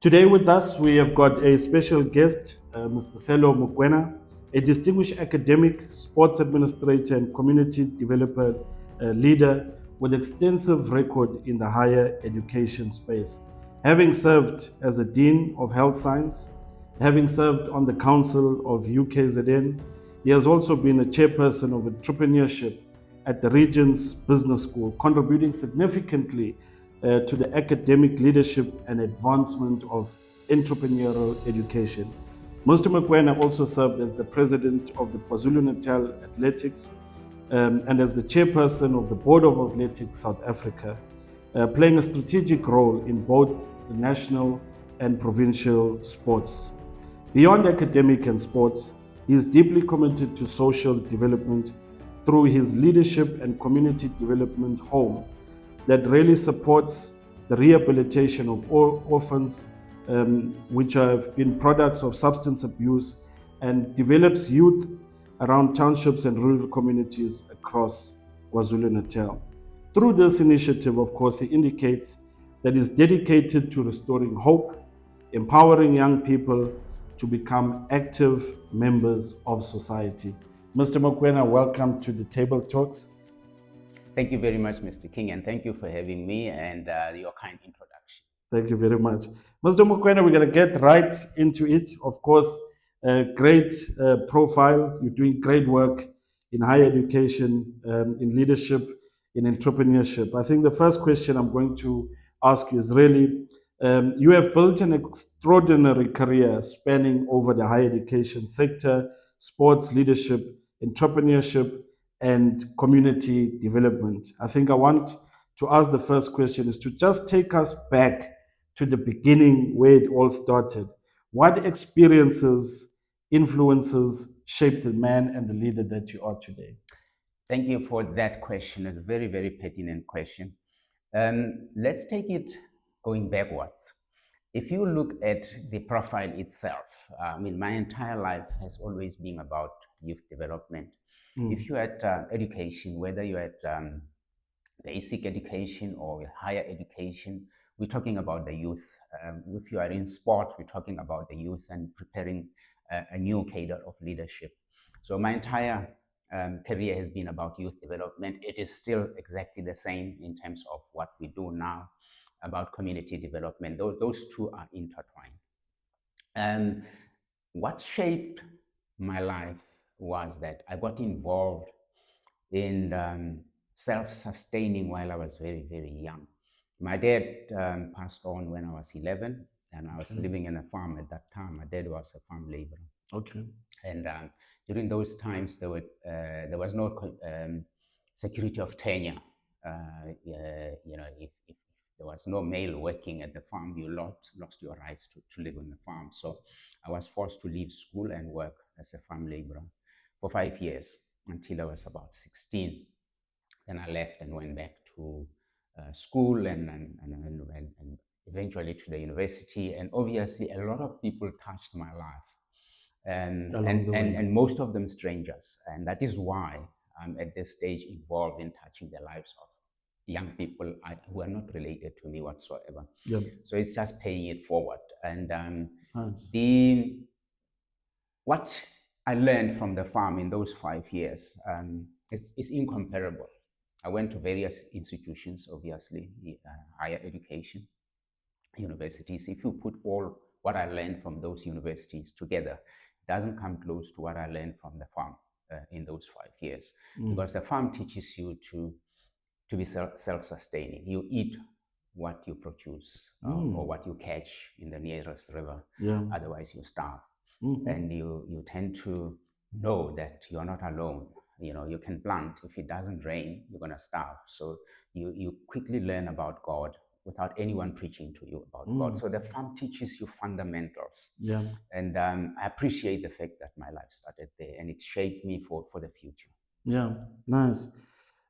Today with us, we have got a special guest, Mr. Sello Mokoena, a distinguished academic, sports administrator, and community developer leader with extensive record in the higher education space. Having served as a Dean of Health Science, having served on the Council of UKZN, he has also been a chairperson of entrepreneurship at the Regent's Business School, contributing significantly to the academic leadership and advancement of entrepreneurial education. Mr. Mokoena also served as the president of the KwaZulu-Natal Athletics and as the chairperson of the Board of Athletics South Africa, playing a strategic role in both the national and provincial sports. Beyond academic and sports, he is deeply committed to social development through his leadership and community development home that really supports the rehabilitation of orphans which have been products of substance abuse and develops youth around townships and rural communities across KwaZulu-Natal. Through this initiative, of course, he indicates that he's dedicated to restoring hope, empowering young people to become active members of society. Mr. Mokoena, welcome to the Table Talks. Thank you very much, Mr. King, and thank you for having me and your kind introduction. Thank you very much. Mr. Mokoena, we're going to get right into it. Of course, great profile. You're doing great work in higher education, in leadership, in entrepreneurship. I think the first question I'm going to ask you is really, you have built an extraordinary career spanning over the higher education sector, sports, leadership, entrepreneurship, and community development. I think I want to ask the first question is to just take us back to the beginning where it all started. What experiences, influences shaped the man and the leader that you are today? Thank you for that question. It's a very, very pertinent question. Let's take it going backwards. If you look at the profile itself, my entire life has always been about youth development. If you're at education, whether you're at basic education or higher education, we're talking about the youth. If you are in sport, we're talking about the youth and preparing a new cadre of leadership. So my entire career has been about youth development. It is still exactly the same in terms of what we do now about community development. Those two are intertwined. And what shaped my life was that I got involved in self-sustaining while I was very, very young. My dad passed on when I was 11, and I was living in a farm at that time. My dad was a farm laborer. Okay. And during those times, there was no security of tenure. If there was no male working at the farm, you lost your rights to live on the farm. So I was forced to leave school and work as a farm laborer for 5 years until I was about 16. Then I left and went back to school and eventually to the university. And obviously, a lot of people touched my life, and most of them strangers. And that is why I'm at this stage involved in touching the lives of young people who are not related to me whatsoever. Yeah. So it's just paying it forward. And Nice. what I learned from the farm in those 5 years is incomparable. I went to various institutions, obviously, higher education, universities. If you put all what I learned from those universities together, it doesn't come close to what I learned from the farm in those 5 years. Because the farm teaches you to be self-sustaining. You eat what you produce or what you catch in the nearest river. Yeah. Otherwise, you starve. And you tend to know that you're not alone. You can plant. If it doesn't rain, you're going to starve. So you quickly learn about God without anyone preaching to you about God. So the farm teaches you fundamentals. Yeah. And I appreciate the fact that my life started there and it shaped me for the future. Yeah. Nice.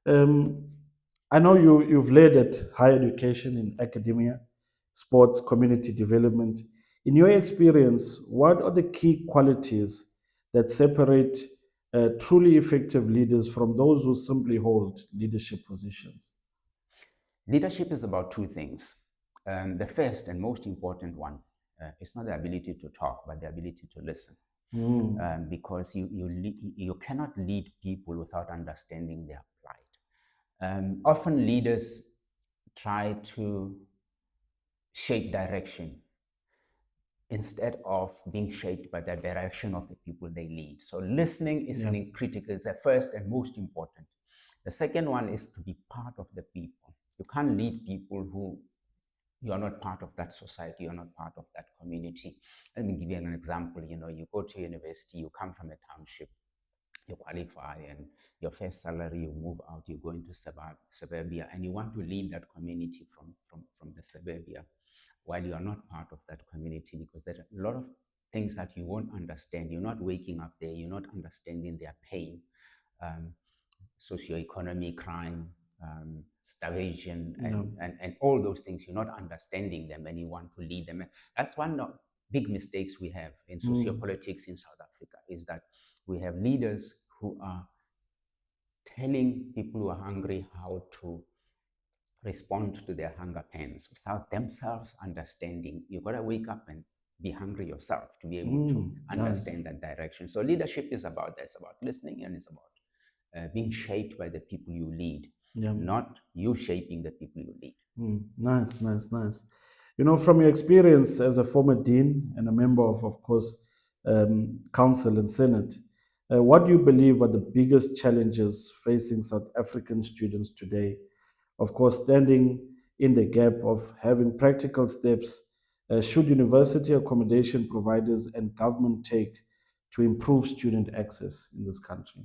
I know you've led at higher education in academia, sports, community development. In your experience, what are the key qualities that separate truly effective leaders from those who simply hold leadership positions? Leadership is about two things. The first and most important one It's not the ability to talk, but the ability to listen. Mm. Because you cannot lead people without understanding their plight. Often leaders try to shape direction instead of being shaped by the direction of the people they lead. So listening is Yeah. an critical, is the first and most important. The second one is to be part of the people. You can't lead people who you are not part of that society, you're not part of that community. Let me give you an example. You go to university, you come from a township, you qualify, and your first salary, you move out, you go into suburbia, and you want to lead that community from the suburbia while you are not part of that community, because there are a lot of things that you won't understand. You're not waking up there, you're not understanding their pain, um, socioeconomy, crime, starvation, Yeah. and all those things. You're not understanding them and you want to lead them. That's one of big mistakes we have in Mm. sociopolitics in South Africa, is that we have leaders who are telling people who are hungry how to respond to their hunger pains without themselves understanding. You've got to wake up and be hungry yourself to be able to Nice. understand that direction. So leadership is about that. It's about listening, and it's about being shaped by the people you lead, Yeah. not you shaping the people you lead. Nice, nice, nice. From your experience as a former dean and a member of course, council and senate, what do you believe are the biggest challenges facing South African students today? Of course, standing in the gap of having practical steps, should university accommodation providers and government take to improve student access in this country?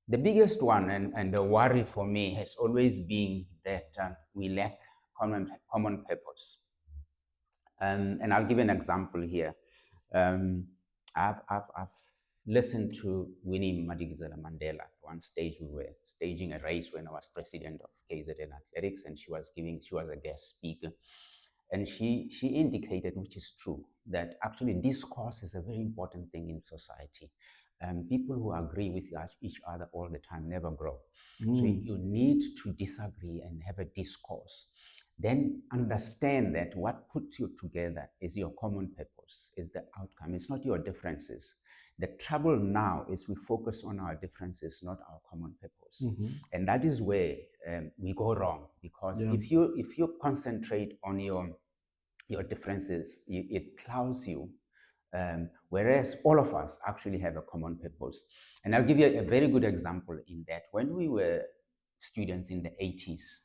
The biggest one, and the worry for me, has always been that we lack common purpose. And I'll give an example here. Um, I've listened to Winnie Madikizela Mandela. At one stage, we were staging a race when I was president of KZN Athletics, and she was a guest speaker. And she indicated, which is true, that actually discourse is a very important thing in society. People who agree with each other all the time never grow. So Mm. you need to disagree and have a discourse. Then understand that what puts you together is your common purpose, is the outcome. It's not your differences. The trouble now is we focus on our differences, not our common purpose. Mhm. And that is where we go wrong, because Yeah. if you concentrate on your differences, it clouds you. Whereas all of us actually have a common purpose. And I'll give you a very good example in that. When we were students in the 80s,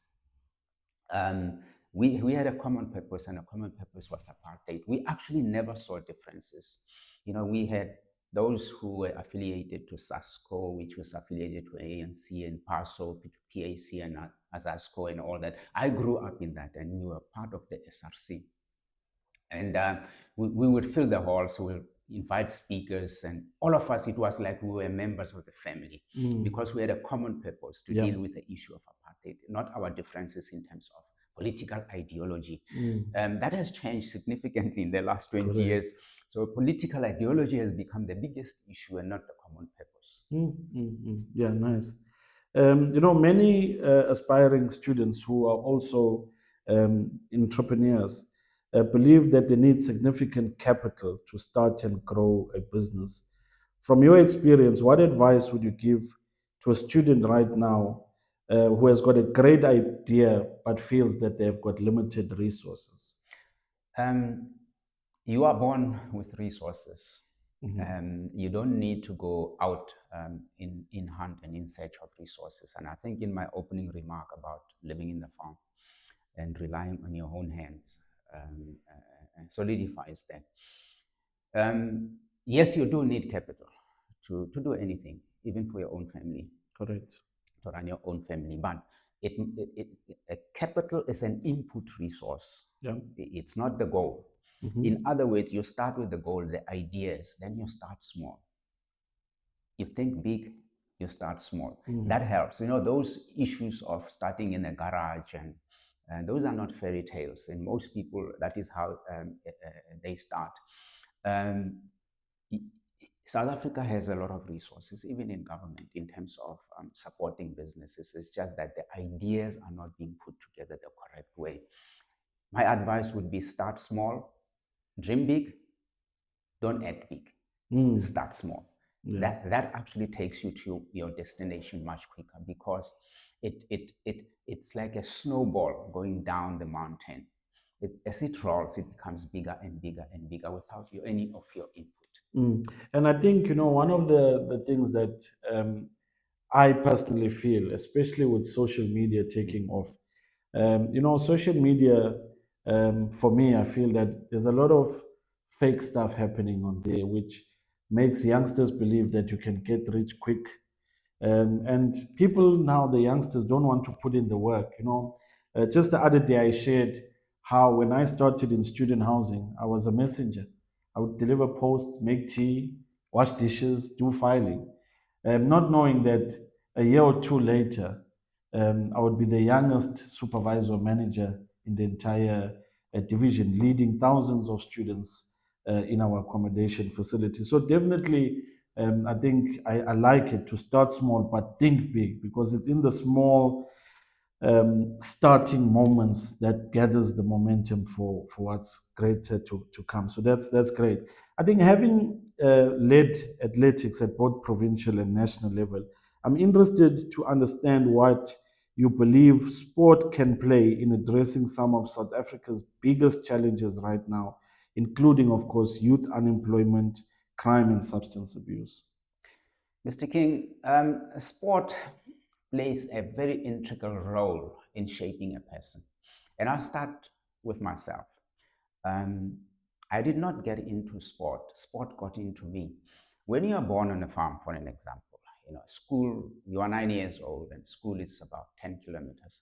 um, we had a common purpose, and a common purpose was apartheid. We actually never saw differences. We had those who were affiliated to SASCO, which was affiliated to ANC, and PASO, PAC, and ASASCO, and all that. I grew up in that, and we were part of the SRC. And we would fill the halls, we'll invite speakers, and all of us, it was like we were members of the family, Mm. because we had a common purpose to Yeah. deal with the issue of apartheid, not our differences in terms of political ideology. Mm. That has changed significantly in the last 20 years. Correct. So political ideology has become the biggest issue and not the common purpose. Yeah, nice. Many aspiring students who are also entrepreneurs believe that they need significant capital to start and grow a business. From your experience, what advice would you give to a student right now who has got a great idea but feels that they've got limited resources? Um, you are born with resources. Mhm. You don't need to go out in hunt and in search of resources. And I think in my opening remark about living in the farm and relying on your own hands solidifies that. Yes, you do need capital to do anything, even for your own family, Correct. to run your own family. But a capital is an input resource. Yeah. It's not the goal. In Mhm. other words, you start with the goal, the ideas, then you start small. You think big, you start small. That Mhm. helps. Those issues of starting in a garage, and those are not fairy tales. And most people, that is how they start. Um, South Africa has a lot of resources, even in government, in terms of supporting businesses. It's just that the ideas are not being put together the correct way. My advice would be start small, Dream big, don't act big. Mm. Start small. Yeah. That actually takes you to your destination much quicker because it's like a snowball going down the mountain. As it rolls, it becomes bigger and bigger and bigger without any of your input. Mm. And I think, one of the things that I personally feel, especially with social media taking off, social media, for me, I feel that there's a lot of fake stuff happening on there, which makes youngsters believe that you can get rich quick. And people now, the youngsters, don't want to put in the work. Just the other day, I shared how when I started in student housing, I was a messenger. I would deliver post, make tea, wash dishes, do filing, not knowing that a year or two later, I would be the youngest supervisor or manager in the entire division, leading thousands of students in our accommodation facility. So definitely, I think I like it to start small but think big, because it's in the small starting moments that gathers the momentum for what's greater to come. So that's great. I think having led athletics at both provincial and national level, I'm interested to understand what you believe sport can play in addressing some of South Africa's biggest challenges right now, including, of course, youth unemployment, crime, and substance abuse. Mr. King, sport plays a very integral role in shaping a person. And I'll start with myself. Um, I did not get into sport. Sport got into me. When you are born on a farm, for an example, school, you are 9 years old, and school is about 10 kilometers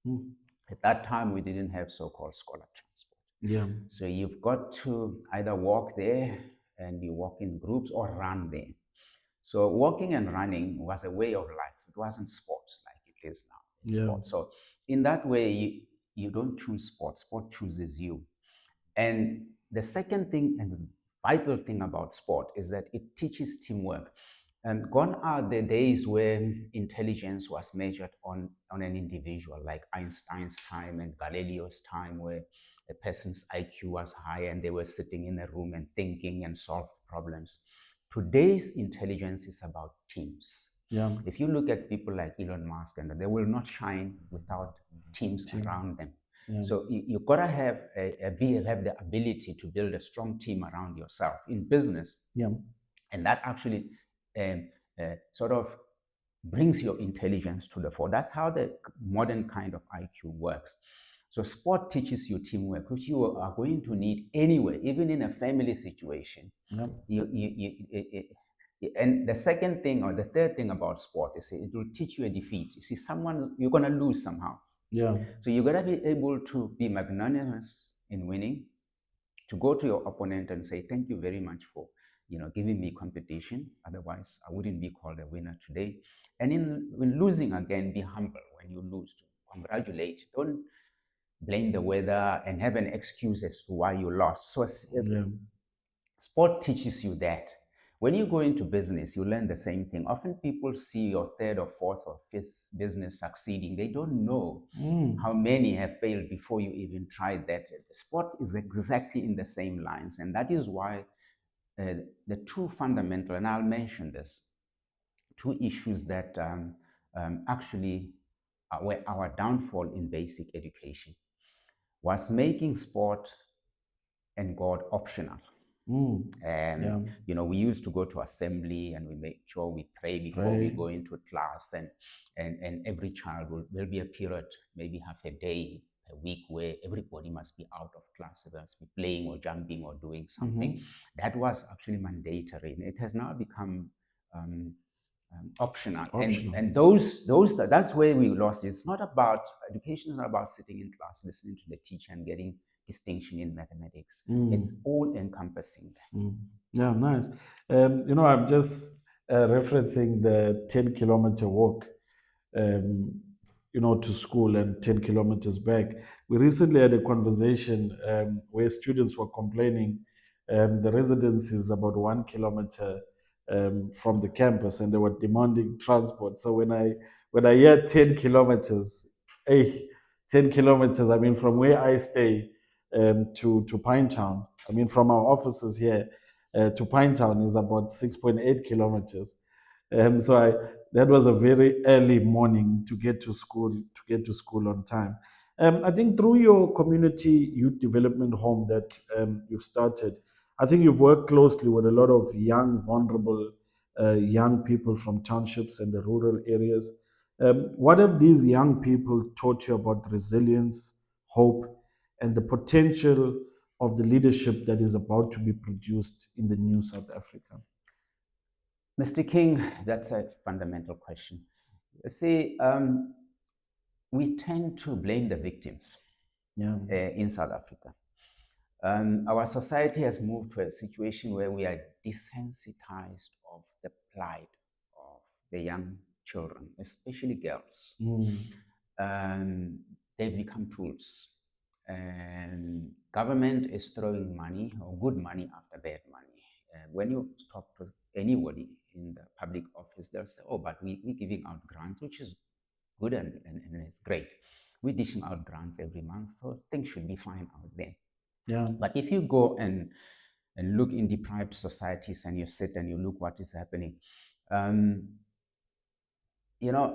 away. Mm. At that time, we didn't have so-called scholar transport. Yeah. So you've got to either walk there and you walk in groups or run there. So walking and running was a way of life. It wasn't sports like it is now. It's Yeah. sport. So in that way, you don't choose sport. Sport chooses you. And the second thing and the vital thing about sport is that it teaches teamwork. And gone are the days where intelligence was measured on an individual, like Einstein's time and Galileo's time, where a person's IQ was high and they were sitting in a room and thinking and solved problems. Today's intelligence is about teams. Yeah. If you look at people like Elon Musk, and they will not shine without teams Team. around them. Yeah. So you've got to have have the ability to build a strong team around yourself in business, Yeah. and that actually sort of brings your intelligence to the fore. That's how the modern kind of IQ works. So sport teaches you teamwork, which you are going to need anyway, even in a family situation. Yeah. And the second thing or the third thing about sport is it will teach you a defeat. You see, someone you're gonna lose somehow. Yeah. So you gotta be able to be magnanimous in winning, to go to your opponent and say, thank you very much for giving me competition. Otherwise, I wouldn't be called a winner today. And when losing again, be humble when you lose. To congratulate. Don't blame the weather and have an excuse as to why you lost. So Yeah. sport teaches you that. When you go into business, you learn the same thing. Often people see your third or fourth or fifth business succeeding. They don't know Mm. how many have failed before you even tried that. The sport is exactly in the same lines. And that is why the two fundamental, and I'll mention this, two issues that actually were our downfall in basic education was making sport and God optional. Mm. And Yeah. we used to go to assembly and we make sure we pray before we Right. go into class, and every child will be a period, maybe half a day, a week, where everybody must be out of class. They must be playing or jumping or doing something. Mm-hmm. That was actually mandatory. And it has now become um, optional. And Optional. that's where we lost. It's not about education. Is not about sitting in class, listening to the teacher, and getting distinction in mathematics. It's Mm. all encompassing. Mm. Yeah, nice. I'm just referencing the 10-kilometer walk, um, to school and 10 kilometers back. We recently had a conversation where students were complaining the residence is about 1 kilometer from the campus, and they were demanding transport. So when I hear 10 kilometers, hey, 10 kilometers, I mean, from where I stay to Pinetown. I mean, from our offices here to Pinetown is about 6.8 kilometers. So that was a very early morning to get to school on time. I think through your community youth development home that you've started, I think you've worked closely with a lot of young, vulnerable young people from townships and the rural areas. What have these young people taught you about resilience, hope, and the potential of the leadership that is about to be produced in the new South Africa? Mr. King, that's a fundamental question. You see, we tend to blame the victims Yeah. in South Africa. Our society has moved to a situation where we are desensitized of the plight of the young children, especially girls. Mm. They've become tools. And government is throwing money or good money after bad money. When you talk to anybody in the public office, they'll say, oh, but we're giving out grants, which is good and it's great. We're dishing out grants every month, so things should be fine out there. Yeah. But if you go and look in deprived societies and you sit and you look what is happening, um,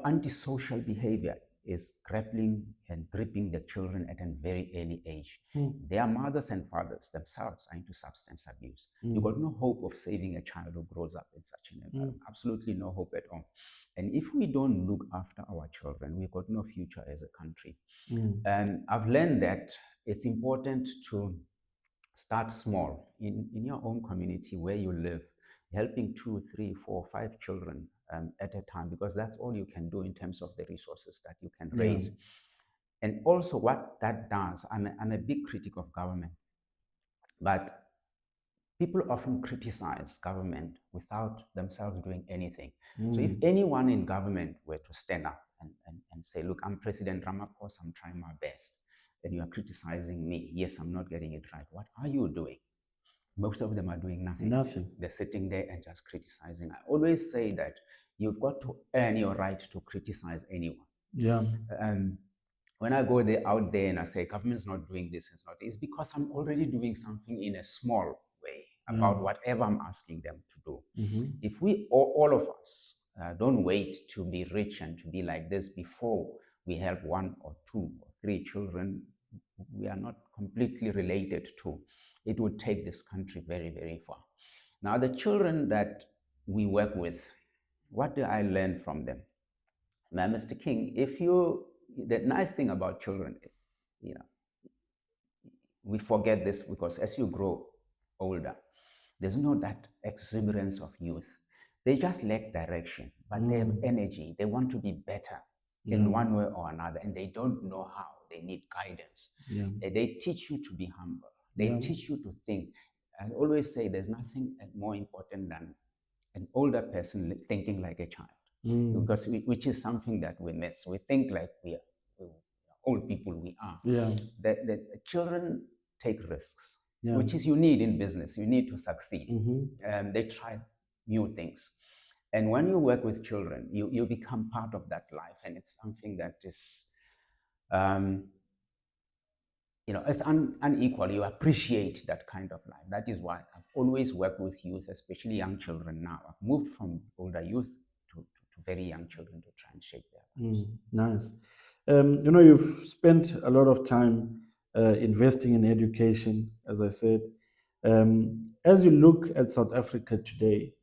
antisocial behavior is grappling and gripping the children at a very early age. Mm. Their mothers and fathers themselves are into substance abuse. You got no hope of saving a child who grows up in such an environment. Absolutely no hope at all. And if we don't look after our children, we've got no future as a country. And I've learned that it's important to start small in your own community where you live, helping 2, 3, 4, 5 children at a time, because that's all you can do in terms of the resources that you can Yeah. raise. And also, what that does, I'm a big critic of government, but people often criticize government without themselves doing anything. So, if anyone in government were to stand up and say, look, I'm President Ramaphosa, I'm trying my best, and you are criticizing me, yes, I'm not getting it right, what are you doing? Most of them are doing nothing. Nothing. They're sitting there and just criticizing. I always say that you've got to earn your right to criticize anyone. Yeah. Um, when I go there out there and I say government's not doing this, it's because I'm already doing something in a small way about whatever I'm asking them to do. If we all of us don't wait to be rich and to be like this before we have 1 or 2 or 3 children we are not completely related to, it would take this country very, very far. Now, the children that we work with, what do I learn from them? Now, Mr. King, the nice thing about children, you know, we forget this because as you grow older, there's no that exuberance of youth. They just lack direction, but they have energy. They want to be better in one way or another, and they don't know how. They need guidance. Yeah. They teach you to be humble. They teach you to think. I always say there's nothing more important than an older person thinking like a child, because which is something that we miss. We think like we are old people. We are. Yeah. The children take risks, Yeah. which is you need in business. You need to succeed. Mm-hmm. They try new things. And when you work with children, you become part of that life. And it's something that is, um, it's unequal. You appreciate that kind of life. That is why I've always worked with youth, especially young children now. I've moved from older youth to very young children to try and shape their lives. Nice. You've spent a lot of time investing in education, as I said. As you look at South Africa today,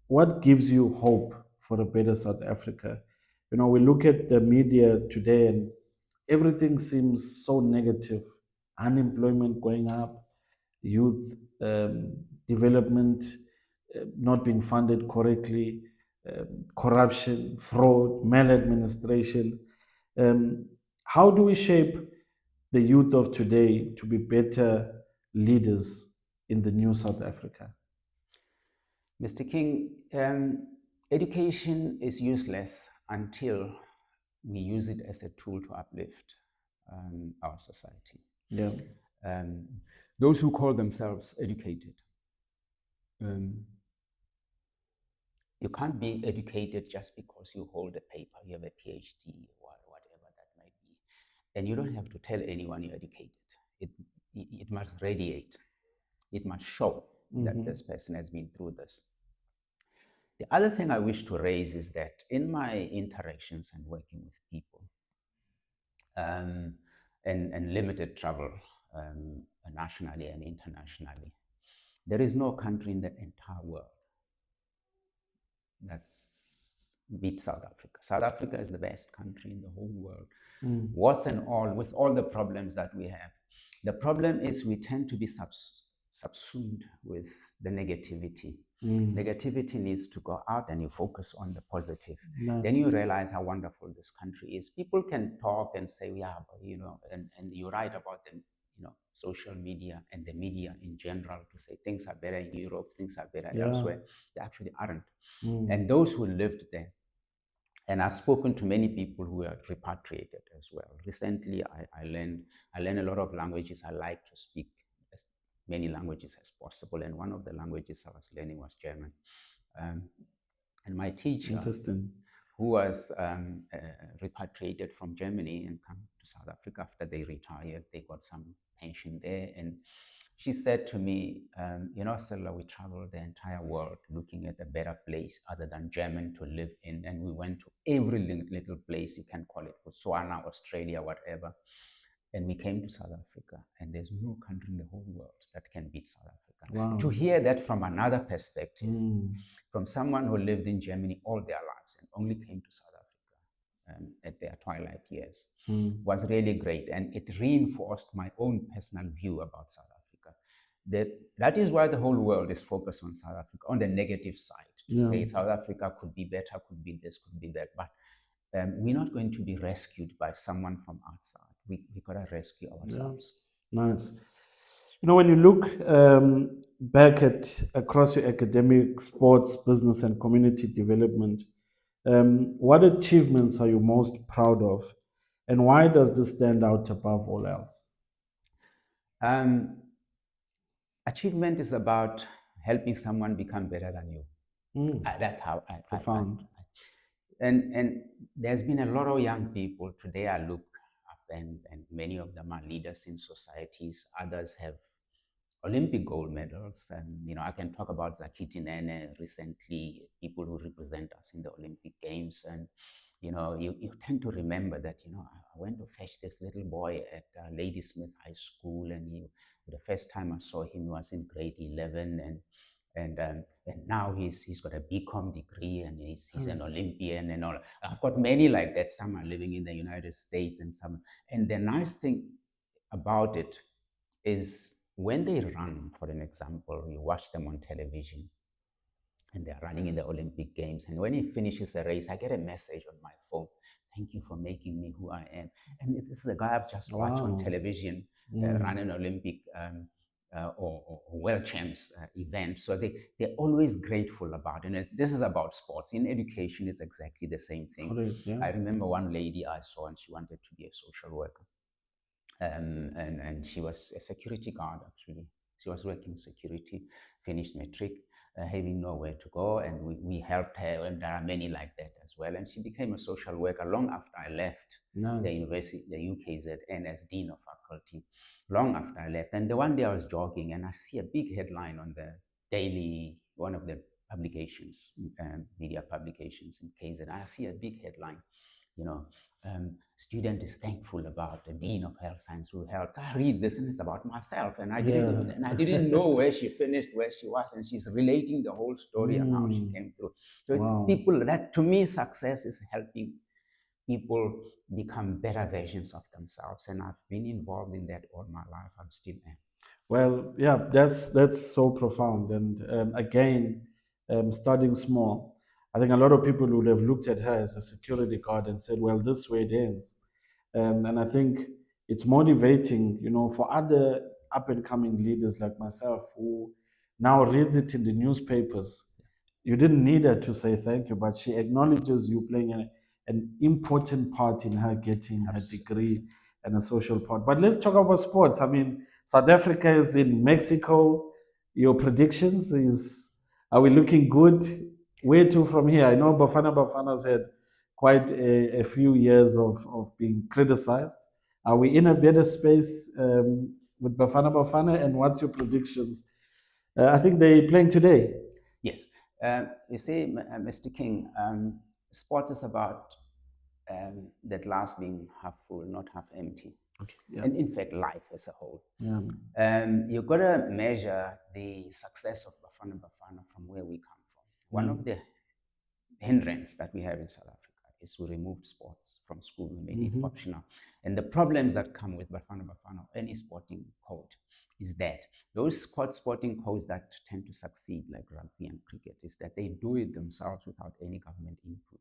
what gives you hope for a better South Africa? We look at the media today and everything seems so negative. Unemployment going up, youth development not being funded correctly, corruption, fraud, maladministration. Um, how do we shape the youth of today to be better leaders in the new South Africa? Mr. King, education is useless until we use it as a tool to uplift our society. Yeah. Um, those who call themselves educated, you can't be educated just because you hold a paper, you have a PhD, or whatever that might be. And you don't have to tell anyone you're educated. it must radiate. It must show that this person has been through this. The other thing I wish to raise is that in my interactions and working with people, um, and limited travel, nationally and internationally, there is no country in the entire world that's beat South Africa. South Africa is the best country in the whole world. Warts and all, with all the problems that we have. The problem is we tend to be subsumed with the negativity. Negativity needs to go out and you focus on the positive. Nice. Then you realize how wonderful this country is. People can talk and say, yeah, but, and you write about them, social media and the media in general to say things are better in Europe, things are better elsewhere. They actually aren't. And those who lived there, and I've spoken to many people who are repatriated as well. Recently, I learned a lot of languages. I like to speak as many languages as possible, and one of the languages I was learning was German. And my teacher, who was repatriated from Germany and come to South Africa after they retired, they got some pension there, and she said to me, Sello, we traveled the entire world looking at a better place other than German to live in. And we went to every little place, you can call it Botswana, Australia, whatever. And we came to South Africa. And there's no country in the whole world that can beat South Africa. Wow. To hear that from another perspective, from someone who lived in Germany all their lives and only came to South Africa at their twilight years, was really great. And it reinforced my own personal view about South Africa. That is why the whole world is focused on South Africa, on the negative side, to say South Africa could be better, could be this, could be that. But we're not going to be rescued by someone from outside. We got to rescue ourselves. Nice. When you look back at across your academic, sports, business, and community development, what achievements are you most proud of, and why does this stand out above all else? Achievement is about helping someone become better than you. That's how I Profound. And there's been a lot of young people today. I look up, and many of them are leaders in societies. Others have Olympic gold medals, and I can talk about Zakiti Nene recently, people who represent us in the Olympic Games, and you tend to remember that I went to fetch this little boy at Ladysmith High School, and the first time I saw him, he was in grade 11, and now he's got a BCom degree, and he's an Olympian and all. I've got many like that. Some are living in the United States, and the nice thing about it is when they run, for an example, you watch them on television and they're running in the Olympic Games. And when he finishes a race, I get a message on my phone. Thank you for making me who I am. And this is a guy I've just watched on television run an Olympic or world champs event. So they're always grateful about it. And this is about sports. In education, it's exactly the same thing. Correct, yeah. I remember one lady I saw, and she wanted to be a social worker. And she was a security guard, actually. She was working security, finished matric, having nowhere to go, and we helped her, and there are many like that as well. And she became a social worker long after I left the university, the UKZN, as Dean of Faculty, long after I left. And the one day I was jogging, and I see a big headline on the daily, one of the publications, media publications in KZN. I see a big headline, student is thankful about the Dean of Health Science who helped. I read this and it's about myself, and I didn't know where she finished, where she was, and she's relating the whole story and how she came through. So it's people that, to me, success is helping people become better versions of themselves, and I've been involved in that all my life. I'm still am. Well, yeah, that's so profound, and again, starting small. I think a lot of people would have looked at her as a security guard and said, "Well, this way it ends." And I think it's motivating, for other up and coming leaders like myself who now reads it in the newspapers. You didn't need her to say thank you, but she acknowledges you playing an important part in her getting her degree and a social part. But let's talk about sports. I mean, South Africa is in Mexico. Your predictions are we looking good? Where to from here? I know Bafana's had quite a few years of being criticized. Are we in a better space with Bafana Bafana, and what's your predictions? I think they're playing today. Yes. You see, Mr. King, sport is about the glass being half full, not half empty. Okay. Yeah. And in fact, life as a whole. Yeah. You've got to measure the success of Bafana Bafana from where we come from. One Yeah. of the hindrance that we have in South Africa is we removed sports from school, we made it optional. And the problems that come with Bafana Bafana or any sporting code is that those sporting codes that tend to succeed, like rugby and cricket, is that they do it themselves without any government input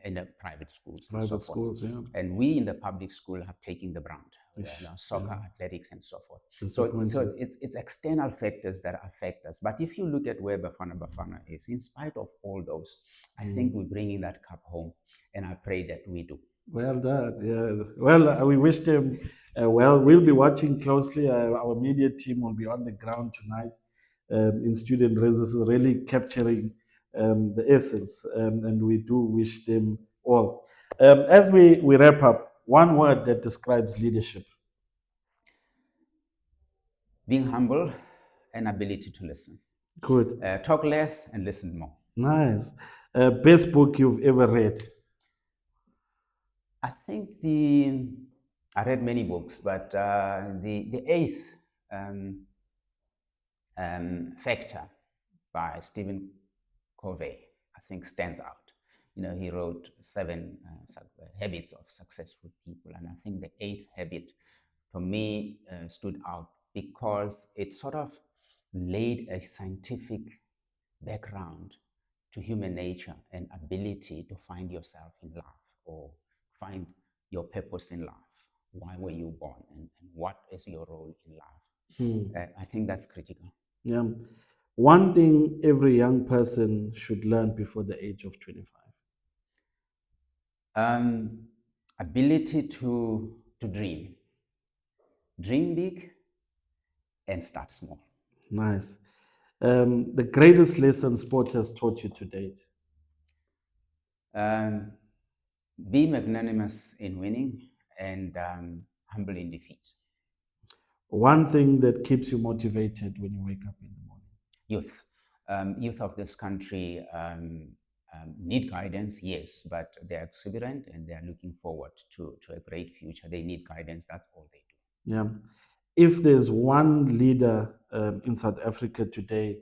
in the private schools and so Private forth. schools, yeah. And we in the public school have taken the brunt, Ish, soccer, yeah. athletics, and so forth. So Disappointing. it's external factors that affect us. But if you look at where Bafana Bafana is, in spite of all those, I think we're bringing that cup home, and I pray that we do. Well done. Yeah. Well, we wish them well. We'll be watching closely. Our media team will be on the ground tonight in student residences, really capturing the essence, and we do wish them all. As we wrap up, one word that describes leadership. Being humble and ability to listen. Good. Talk less and listen more. Nice. Best book you've ever read. I think I read many books, but the eighth um, factor by Stephen Covey, I think, stands out. He wrote seven habits of successful people, and I think the eighth habit, for me, stood out because it sort of laid a scientific background to human nature and ability to find yourself in life or find your purpose in life. Why were you born, and what is your role in life? I think that's critical. Yeah. One thing every young person should learn before the age of 25. Um, Ability to dream big, and start small. Nice. The greatest lesson sport has taught you to date. Um, be magnanimous in winning and humble in defeat. One thing that keeps you motivated when you wake up in the morning. Youth of this country need guidance, yes, but they're exuberant and they're looking forward to a great future. They need guidance. That's all they do. Yeah. If there's one leader in South Africa today,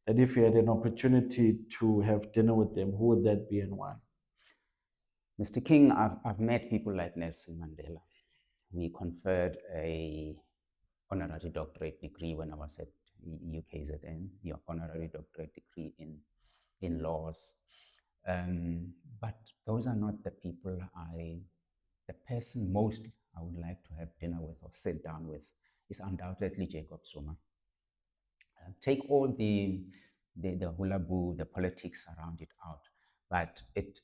that if you had an opportunity to have dinner with them, who would that be and why? Mr. King, I've met people like Nelson Mandela. We conferred a honorary doctorate degree when I was at UKZN, your honorary doctorate degree in laws. But those are not the people the person most I would like to have dinner with or sit down with is undoubtedly Jacob Zuma. Take all the hula boo, the politics around it out, but it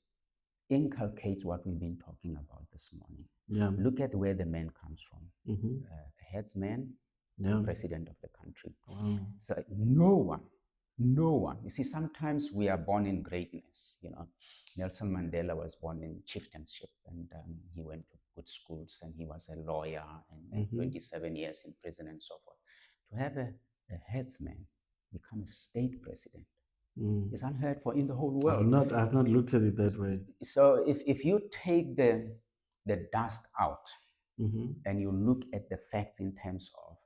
inculcates what we've been talking about this morning. Yeah. Look at where the man comes from. Mm-hmm. A headsman, Yeah. president of the country. Wow. So no one. You see, sometimes we are born in greatness. Nelson Mandela was born in chieftainship, and he went to good schools, and he was a lawyer, and 27 years in prison, and so forth. To have a headsman become a state president is unheard for in the whole world. I've not looked at it that way. So if you take the dust out and you look at the facts in terms of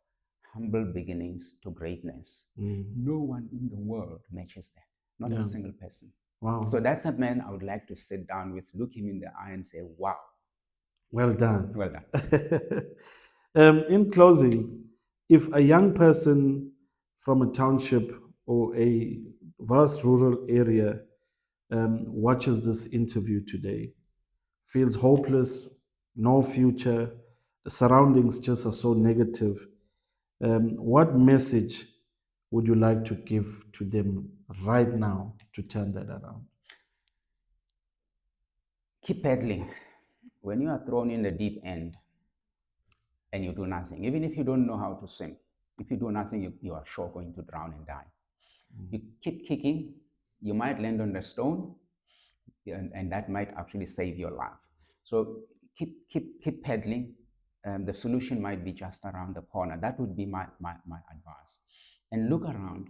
humble beginnings to greatness, no one in the world matches that. Not a single person. Wow. So that's a man I would like to sit down with, look him in the eye, and say, "Wow, Well done. well done." In closing, if a young person from a township or a vast rural area watches this interview today, feels hopeless, no future, the surroundings just are so negative, what message would you like to give to them right now to turn that around? Keep paddling. When you are thrown in the deep end and you do nothing, even if you don't know how to swim, if you do nothing, you are sure going to drown and die. You keep kicking, you might land on the stone, and that might actually save your life. So keep paddling, the solution might be just around the corner. That would be my advice. And look around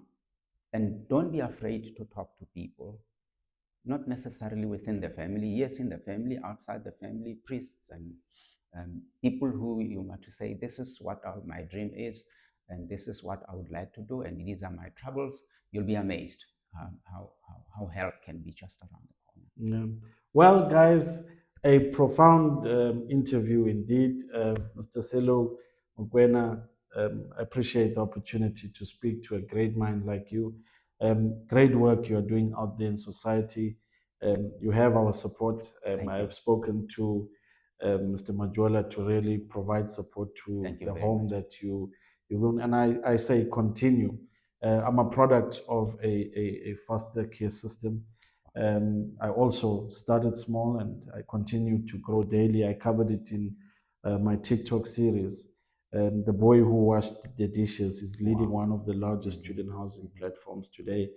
and don't be afraid to talk to people, not necessarily within the family. Yes, in the family, outside the family, priests and people who you want to say, this is what my dream is, and this is what I would like to do, and these are my troubles. You'll be amazed how help can be just around the corner. Yeah. Well, guys, a profound interview indeed. Mr. Sello Mokoena, I appreciate the opportunity to speak to a great mind like you. Great work you are doing out there in society. You have our support. Thank I you. have spoken to Mr. Majola to really provide support to Thank you the very home much. that you will, and I say continue. I'm a product of a foster care system. I also started small and I continue to grow daily. I covered it in my TikTok series. The boy who washed the dishes is leading Wow. one of the largest Mhm, student housing mhm. platforms today.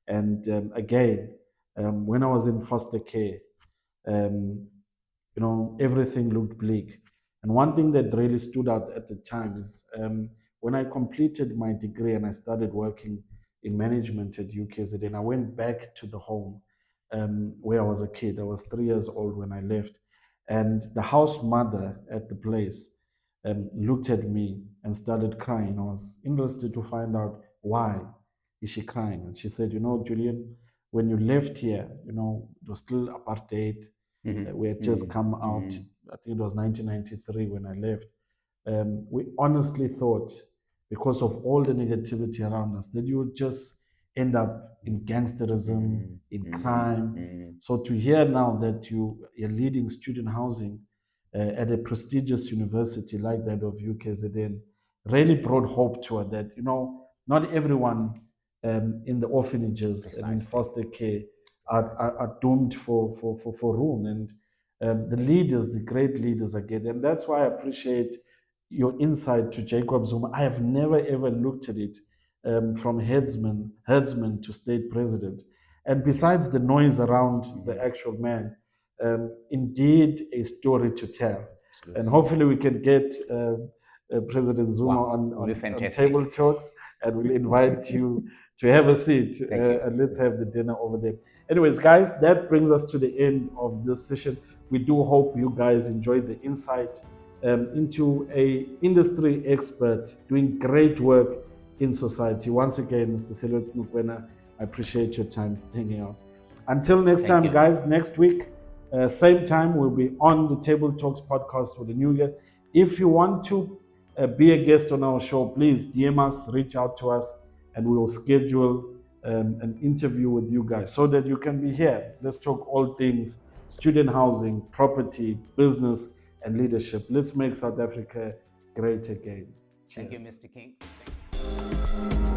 And again, when I was in foster care, um, everything looked bleak. And one thing that really stood out at the time is when I completed my degree and I started working in management at UKZN, I went back to the home where I was a kid. I was 3 years old when I left. And the house mother at the place looked at me and started crying. I was interested to find out why is she crying. And she said, Julian, when you left here, it was still apartheid. Mhm, We had just mhm, come out. mhm. I think it was 1993 when I left. We honestly thought, because of all the negativity around us, that you would just end up in gangsterism, Mhm, in mhm, crime. mhm. So to hear now that you're leading student housing at a prestigious university like that of UKZN really brought hope to her that, not everyone in the orphanages and in Precisely, foster care precisely. are doomed for ruin. And the leaders, the great leaders are getting. And that's why I appreciate your insight to Jacob Zuma. I have never ever looked at it from herdsman to state president. And besides the noise around the Mhm. actual man, indeed a story to tell. And Absolutely. hopefully we can get President Zuma Wow, on, will be on fantastic. table talks, and we'll invite you to have a seat Thank you. and let's have the dinner over there. Anyways, guys, that brings us to the end of this session. We do hope you guys enjoyed the insight into a industry expert doing great work in society. Once again, Mr. Sello Mokoena, I appreciate your time hanging out. Until next Thank time, you. guys, next week, same time, we'll be on the Table Talks podcast with a new guest. If you want to be a guest on our show, please DM us, reach out to us, and we will schedule an interview with you guys so that you can be here. Let's talk all things student housing, property, business, and leadership. Let's make South Africa great again. Thank you, Cheers. Mr. King. Thank you.